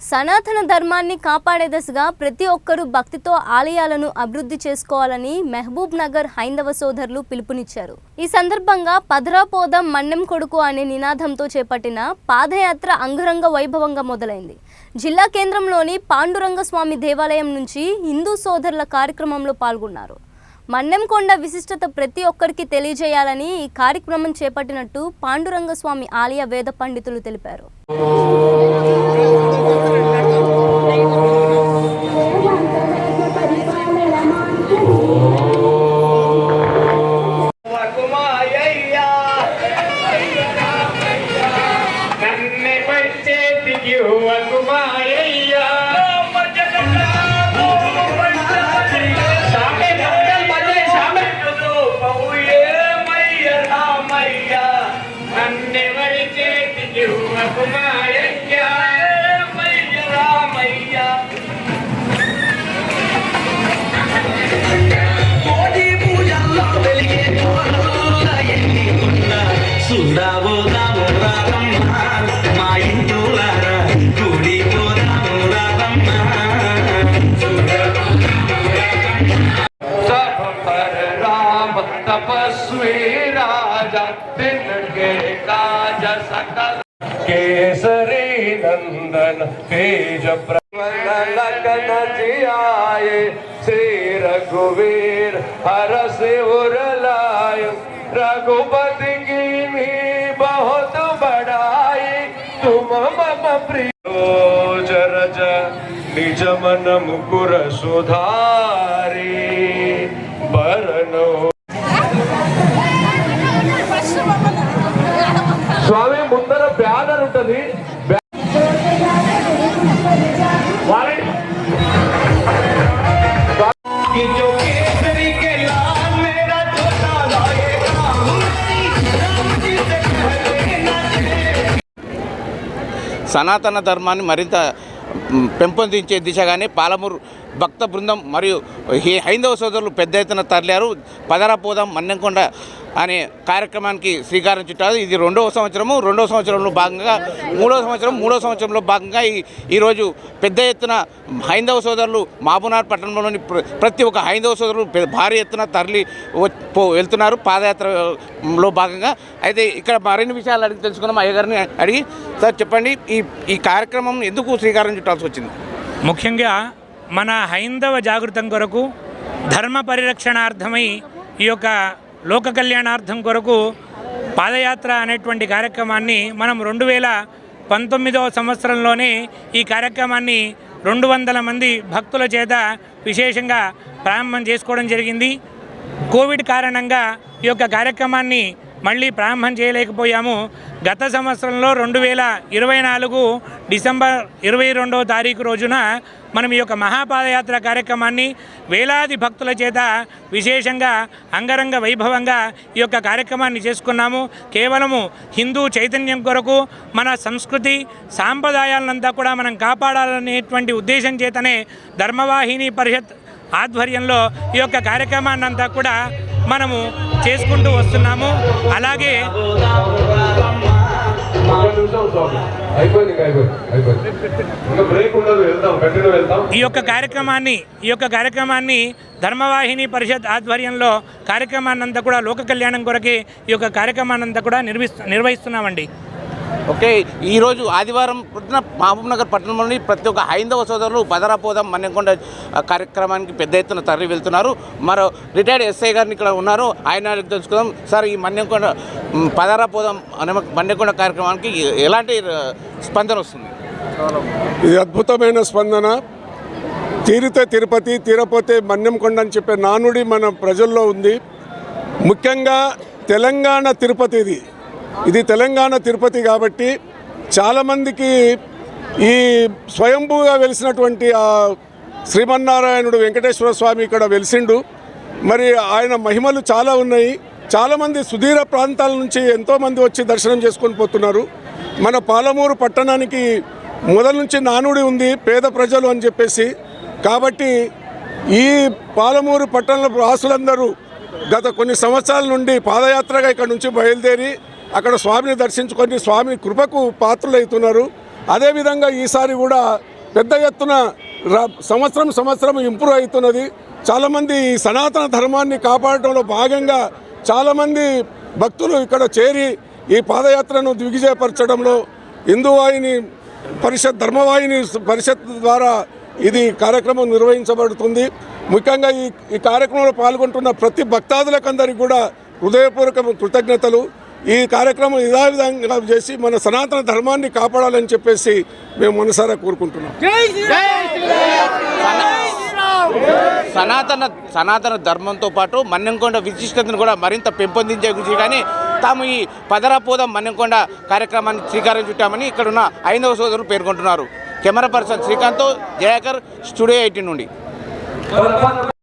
సనాతన ధర్మాన్ని కాపాడే దిశగా ప్రతి ఒక్కరూ భక్తితో ఆలయాలను అభివృద్ధి చేసుకోవాలని మహబూబ్ నగర్ హైందవ సోదరులు పిలుపునిచ్చారు. ఈ సందర్భంగా పదరాపోదం మన్నెం కొడుకు అనే నినాదంతో చేపట్టిన పాదయాత్ర అంగరంగ వైభవంగా మొదలైంది. జిల్లా కేంద్రంలోని పాండురంగ స్వామి దేవాలయం నుంచి హిందూ సోదరుల కార్యక్రమంలో పాల్గొన్నారు. మన్నెంకొండ విశిష్టత ప్రతి ఒక్కరికి తెలియజేయాలని ఈ కార్యక్రమం చేపట్టినట్టు పాండురంగ స్వామి ఆలయ వేద పండితులు తెలిపారు. केसरी नंदन तेज प्रलकन जियाए श्री रघुवीर हर सिर लाय रघुपति की भी बहुत बड़ाई तुम मम प्रिय रज निज मन मुकुर सुधारी बरनो స్వామి ముందర బ్యానర్ ఉంటుంది. సనాతన ధర్మాన్ని మరింత పెంపొందించే దిశగానే పాలమూరు భక్త బృందం మరియు హైందవ సోదరులు పెద్ద ఎత్తున తరలారు. పదరాపోదాం మన్నెంకొండ అనే కార్యక్రమానికి శ్రీకారం చుట్టారు. ఇది రెండవ సంవత్సరంలో భాగంగా మూడో సంవత్సరంలో భాగంగా ఈరోజు పెద్ద ఎత్తున హైందవ సోదరులు మహబూబ్నగర్ పట్టణంలోని ప్రతి ఒక్క హైందవ సోదరులు భారీ ఎత్తున తరలి వెళ్తున్నారు పాదయాత్రలో భాగంగా. అయితే ఇక్కడ మరిన్ని విషయాలు అడిగి తెలుసుకున్నాం. అయ్యగారిని అడిగి, సార్ చెప్పండి, ఈ కార్యక్రమం ఎందుకు శ్రీకారం చుట్టాల్సి వచ్చింది? ముఖ్యంగా మన హైందవ జాగృతం కొరకు, ధర్మ పరిరక్షణార్థమై, ఈ యొక్క లోక కళ్యాణార్థం కొరకు పాదయాత్ర అనేటువంటి కార్యక్రమాన్ని మనం 2019వ సంవత్సరంలోనే ఈ కార్యక్రమాన్ని 200 మంది భక్తుల చేత విశేషంగా ప్రారంభం చేసుకోవడం జరిగింది. కోవిడ్ కారణంగా ఈ యొక్క కార్యక్రమాన్ని మళ్ళీ ప్రారంభం చేయలేకపోయాము. గత సంవత్సరంలో 2024 డిసెంబర్ 22వ తారీఖు రోజున మనం ఈ యొక్క మహాపాదయాత్ర కార్యక్రమాన్ని వేలాది భక్తుల చేత విశేషంగా అంగరంగ వైభవంగా ఈ యొక్క కార్యక్రమాన్ని చేసుకున్నాము. కేవలము హిందూ చైతన్యం కొరకు, మన సంస్కృతి సాంప్రదాయాలంతా కూడా మనం కాపాడాలనేటువంటి ఉద్దేశం చేతనే ధర్మవాహిని పరిషత్ ఆధ్వర్యంలో ఈ యొక్క కార్యక్రమాన్ని అంతా కూడా మనము చేసుకుంటూ వస్తున్నాము. అలాగే ఈ యొక్క కార్యక్రమాన్ని ధర్మవాహిని పరిషత్ ఆధ్వర్యంలో కార్యక్రమాన్ని అంతా కూడా లోక కళ్యాణం కొరకే ఈ యొక్క కార్యక్రమాన్ని అంతా కూడా నిర్వహిస్తున్నామండి. ఓకే, ఈరోజు ఆదివారం పొద్దున మహబూబ్నగర్ పట్టణంలోని ప్రతి ఒక్క హైందవ సోదరులు పదరాపోదాం మన్నెంకొండ కార్యక్రమానికి పెద్ద ఎత్తున తరలి వెళ్తున్నారు. మరో రిటైర్డ్ ఎస్ఐ గారిని ఇక్కడ ఉన్నారు, ఆయన తెలుసుకుందాం. సార్, ఈ మన్నెంకొండ పదరాపోదాం అనే మన్నెంకొండ కార్యక్రమానికి ఎలాంటి స్పందన వస్తుంది? ఇది అద్భుతమైన స్పందన. తీరితే తిరుపతి, తీరపోతే మన్నెంకొండ అని చెప్పే నానుడి మన ప్రజల్లో ఉంది. ముఖ్యంగా తెలంగాణ తిరుపతి ఇది తెలంగాణ తిరుపతి కాబట్టి చాలామందికి ఈ స్వయంభూగా వెలిసినటువంటి ఆ శ్రీమన్నారాయణుడు వెంకటేశ్వర స్వామి ఇక్కడ వెలిసిండు. మరి ఆయన మహిమలు చాలా ఉన్నాయి. చాలామంది సుదూర ప్రాంతాల నుంచి ఎంతోమంది వచ్చి దర్శనం చేసుకొని పోతున్నారు. మన పాలమూరు పట్టణానికి మొదల నుంచి నానుడి ఉంది, పేద ప్రజలు అని చెప్పేసి. కాబట్టి ఈ పాలమూరు పట్టణ వాసులందరూ గత కొన్ని సంవత్సరాల నుండి పాదయాత్రగా ఇక్కడ నుంచి బయలుదేరి అక్కడ స్వామిని దర్శించుకొని స్వామి కృపకు పాత్రులవుతున్నారు. అదేవిధంగా ఈసారి కూడా పెద్ద ఎత్తున సంవత్సరం ఇంప్రూవ్ అవుతున్నది. చాలామంది ఈ సనాతన ధర్మాన్ని కాపాడటంలో భాగంగా చాలామంది భక్తులు ఇక్కడ చేరి ఈ పాదయాత్రను దిగ్విజయపరచడంలో హిందూ వాహిని పరిషత్ ధర్మవాహిని పరిషత్ ద్వారా ఇది కార్యక్రమం నిర్వహించబడుతుంది. ముఖ్యంగా ఈ కార్యక్రమంలో పాల్గొంటున్న ప్రతి భక్తాదులకందరికీ కూడా హృదయపూర్వక కృతజ్ఞతలు. ఈ కార్యక్రమం ఇదే విధంగా చేసి మన సనాతన ధర్మాన్ని కాపాడాలని చెప్పేసి మేము మనసారా కోరుకుంటున్నాం. సనాతన ధర్మంతో పాటు మన్నెంకొండ విశిష్టతను కూడా మరింత పెంపొందించే గురించి కానీ తాము ఈ పదరాపోదాం మన్నెంకొండ కార్యక్రమాన్ని శ్రీకారం చుట్టామని ఇక్కడున్న హైందవ సోదరులు పేర్కొంటున్నారు. Camera person Srikanth, Jayakar, studio 18 నుండి.